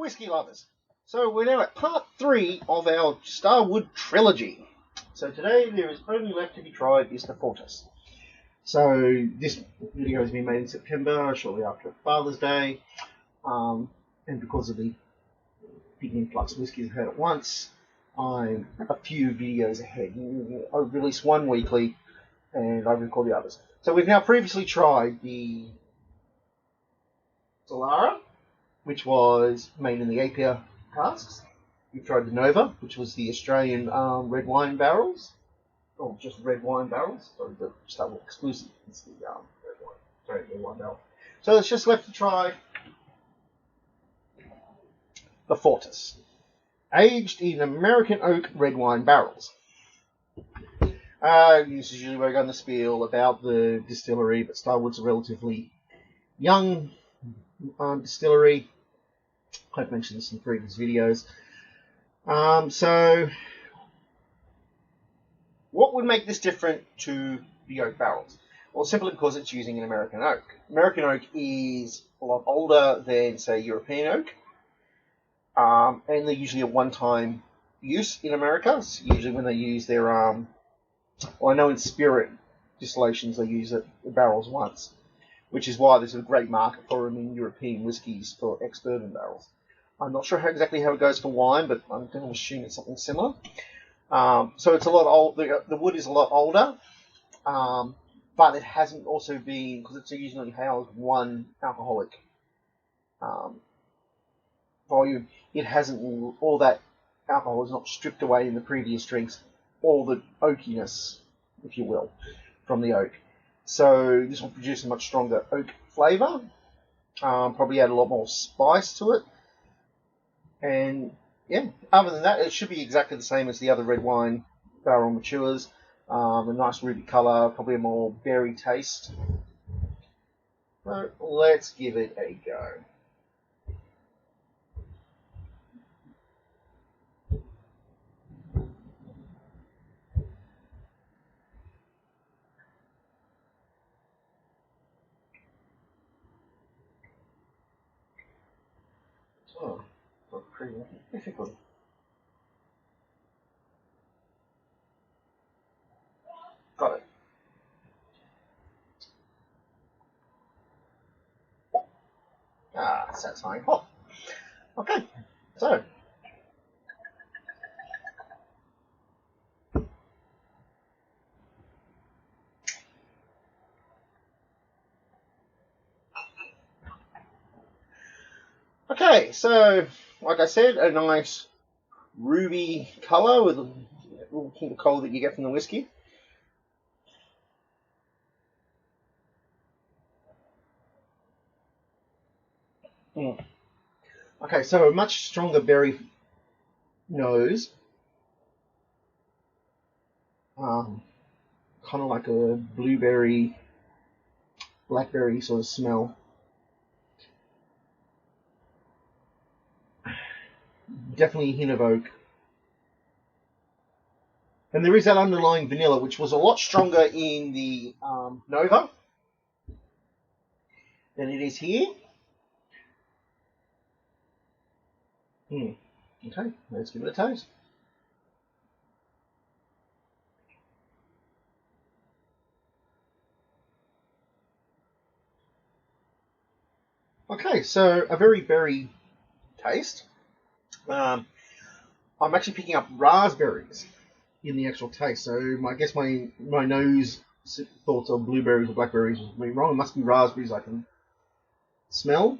whiskey lovers. So we're now at part 3 of our Starward trilogy. So today there is only left to be tried is the Fortis. So this video has been made in September, shortly after Father's Day, and because of the big influx of whiskies I had at once, I'm a few videos ahead. I release one weekly, and I record the others. So we've now previously tried the Solara, which was made in the Apia casks. We've tried the Nova, which was the Australian red wine barrels, or just red wine barrels. Sorry, the Starward exclusive. It's the red wine barrel. So it's just left to try the Fortis, aged in American oak red wine barrels. This is usually where I go on the spiel about the distillery, but Starward's a relatively young distillery. I've mentioned this in previous videos. So, what would make this different to the oak barrels? Well, simply because it's using an American oak. American oak is a lot older than, say, European oak, and they're usually a one-time use in America. It's usually when they use their, well, I know in spirit distillations they use the barrels once, which is why there's a great market for them in European whiskies for ex-bourbon barrels. I'm not sure exactly how it goes for wine, but I'm going to assume it's something similar. So it's a lot old. The wood is a lot older, but it hasn't also been, because it's usually housed one alcoholic volume. It hasn't, all that alcohol is not stripped away in the previous drinks, all the oakiness, if you will, from the oak. So this will produce a much stronger oak flavour. Probably add a lot more spice to it. And yeah, other than that, it should be exactly the same as the other red wine barrel matures. A nice ruby colour, probably a more berry taste. So let's give it a go. Oh, that's pretty difficult. Got it. Satisfying hot. Okay, so. Okay, so, like I said, a nice ruby colour with a little hint of colour that you get from the whiskey. Okay, so a much stronger berry nose. Kind of like a blueberry, blackberry sort of smell. Definitely a hint of oak. And there is that underlying vanilla, which was a lot stronger in the Nova than it is here. Okay, let's give it a taste. Okay, so a very berry taste. I'm actually picking up raspberries in the actual taste. So I guess my nose thoughts of blueberries or blackberries was me wrong. It must be raspberries I can smell.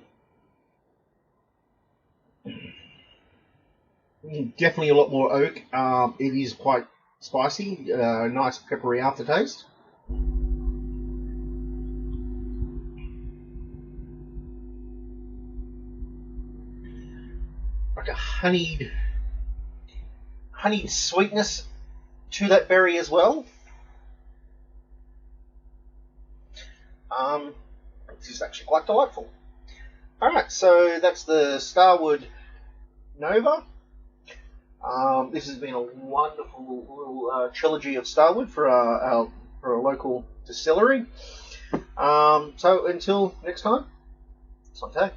Definitely a lot more oak. It is quite spicy. Nice peppery aftertaste. Like a honeyed sweetness to that berry as well. This is actually quite delightful. Alright, so that's the Starward Nova. This has been a wonderful little trilogy of Starward for a local distillery. So until next time, Sante.